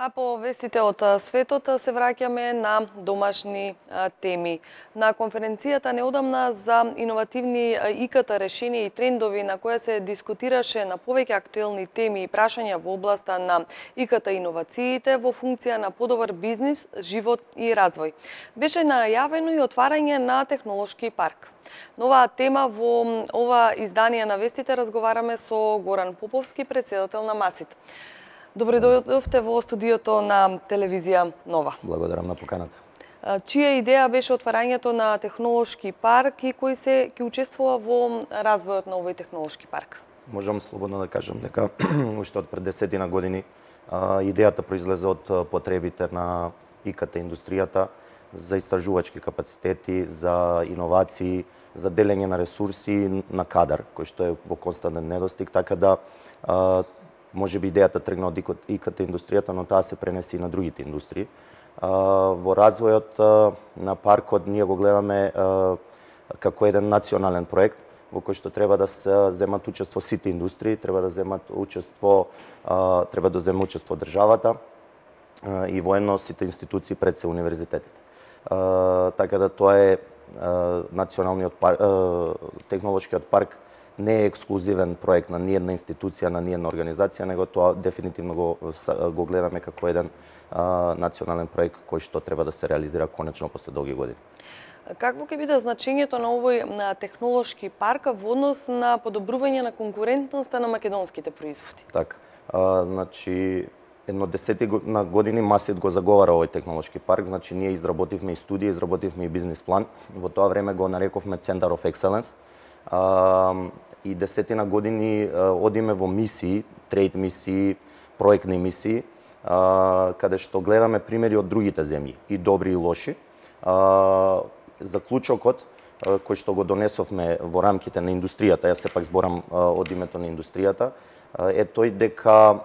А по вестите од светот се враќаме на домашни теми. На конференцијата неодамна за иновативни ИКТ решенија и трендови на која се дискутираше на повеќе актуелни теми и прашања во областа на ИКТ иновациите во функција на подобар бизнис, живот и развој. Беше најавено и отварање на технолошки парк. На оваа тема во ова издание на вестите разговараме со Горан Поповски, претседател на МАСИТ. Добре дојдовте во студиото на телевизија Нова. Благодарам на поканата. Чија идеја беше отварањето на технолошки парк и кој се ќе учествува во развојот на овој технолошки парк? Можам слободно да кажам дека уште од пред 10 години идејата произлезе од потребите на ИКТ индустријата за истражувачки капацитети, за иновации, за делење на ресурси, на кадар, кој што е во константен недостиг, така да може би идејата тргна од ИКТ индустријата, но таа се пренеси и на другите индустрии. Во развојот на паркот ние го гледаме како еден национален проект во кој што треба да се земат учество сите индустрии, треба да земе учество државата и воено сите институции, пред се универзитетите. Така да тоа е националниот технолошкиот парк не е ексклузивен проект на ниедна институција, на ниедна организација, него тоа дефинитивно го гледаме како еден национален проект кој што треба да се реализира конечно после долги години. Какво ќе биде значењето на овој технолошки парк во однос на подобрување на конкурентноста на македонските производи? Така, значи едно 10 години МАСИТ го заговара овој технолошки парк, значи ние изработивме и студија, изработивме и бизнис план. Во тоа време го нарековме Center of Excellence. И 10 години одиме во мисии, трейд мисии, проектни мисии, каде што гледаме примери од другите земји, и добри и лоши. Заклучокот кој што го донесовме во рамките на индустријата, јас сепак зборам од името на индустријата, е тој дека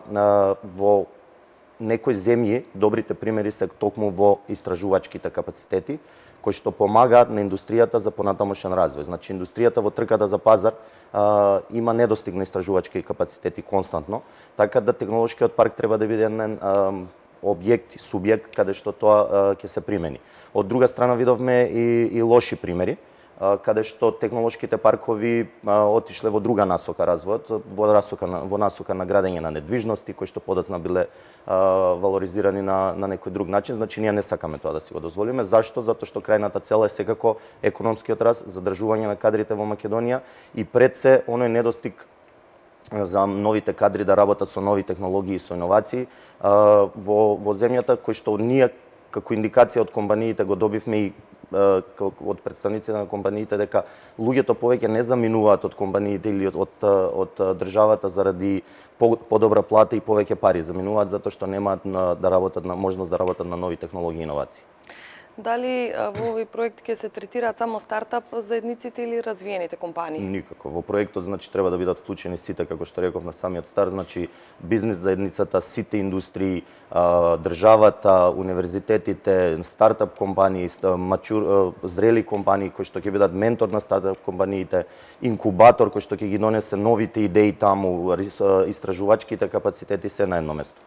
во некои земји добрите примери се токму во истражувачките капацитети, кои што помагаат на индустријата за понатамошен развој. Значи, индустријата во трката за пазар има недостиг на истражувачки капацитети константно, така да технолошкиот парк треба да биде еден објект, субјект, каде што тоа ќе се примени. Од друга страна, видовме и лоши примери, каде што технолошките паркови отишле во друга насока развојот, во насока на градење на недвижности, кои што подоцна биле валоризирани на некој друг начин. Значи, ние не сакаме тоа да си го дозволиме. Зашто? Затоа што крајната цел е секако економскиот раст, задржување на кадрите во Македонија и пред се оној недостиг за новите кадри да работат со нови технологии и со иновации во земјата, кој што ние како индикација од компаниите го добивме и од представниците на компаниите, дека луѓето повеќе не заминуваат од компаниите или од државата заради подобра плата и повеќе пари, заминуваат затоа што немаат можност да работат на нови технологии и иновации. Дали во овој проект ќе се третираат само стартап заедниците или развиените компании? Никако. Во проектот значи треба да бидат вклучени сите, како што реков на самиот старт, значи бизнис заедницата, сите индустрии, државата, универзитетите, стартап компании, зрели компании кои што ќе бидат ментор на стартап компаниите, инкубатор кој што ќе ги донесе новите идеи таму, истражувачките капацитети се на едно место.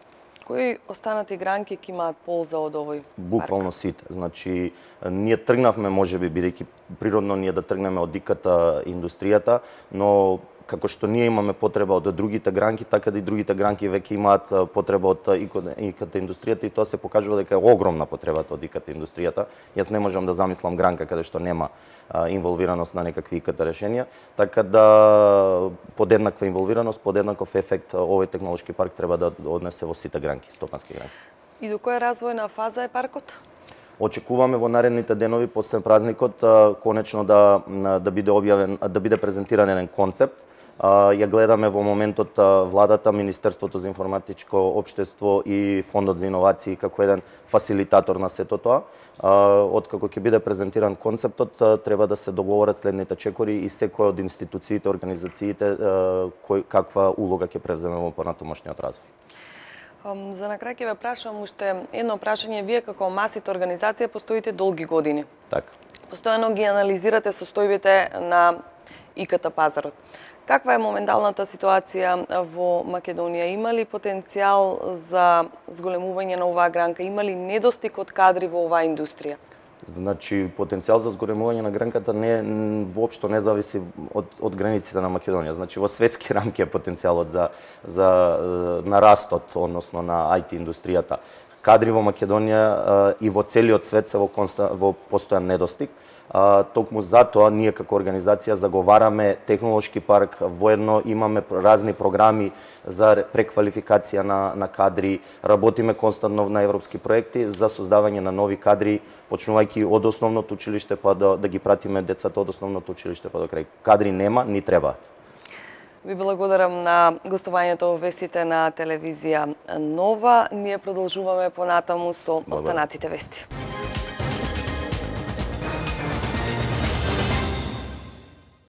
Кои останати гранки ќе имаат полза од овој парк? Буквално сите. Значи, ние тргнавме, можеби, бидејќи природно ние да тргнеме од ИКТ индустријата, но како што ние имаме потреба од другите гранки, така да и другите гранки веќе имаат потреба од ИКТ индустријата и тоа се покажува дека е огромна потребата од ИКТ индустријата. Јас не можам да замислам гранка каде што нема инволвираност на некакви ИКТ решенија, така да подеднаква инволвираност, подеднаков ефект овој технолошки парк треба да однесе во сите гранки, стопански гранки. И до која развојна фаза е паркот? Очекуваме во наредните денови после празникот конечно да биде објавен, да биде презентиран еден концепт. Ја гледаме во моментот владата, Министерството за информатичко општество и Фондот за иновации како еден фасилитатор на сето тоа. Откако ќе биде презентиран концептот, треба да се договорат следните чекори и секој од институциите, организациите каква улога ќе превземе во понатамошниот развој. За на крај ќе ве прашам уште едно прашање. Вие како МАСИТ организација постоите долги години. Така. Постојано ги анализирате состојбите на ИКТ пазарот. Каква е моменталната ситуација во Македонија? Има ли потенцијал за зголемување на оваа гранка? Има ли недостиг од кадри во оваа индустрија? Значи, потенцијал за зголемување на гранката воопшто не зависи од границите на Македонија. Значи, во светски рамки е потенцијалот за нарастот, односно на IT индустријата. Кадри во Македонија и во целиот свет се во постојан недостиг. Токму затоа ние како организација заговараме технолошки парк, воедно имаме разни програми за преквалификација на кадри, работиме константно на европски проекти за создавање на нови кадри, почнувајќи од основното училиште па да ги пратиме децата од основното училиште па до крај. Кадри нема, ни требаат. Ви благодарам на гостувањето во вестите на телевизија Нова. Ние продолжуваме понатаму со останатите вести.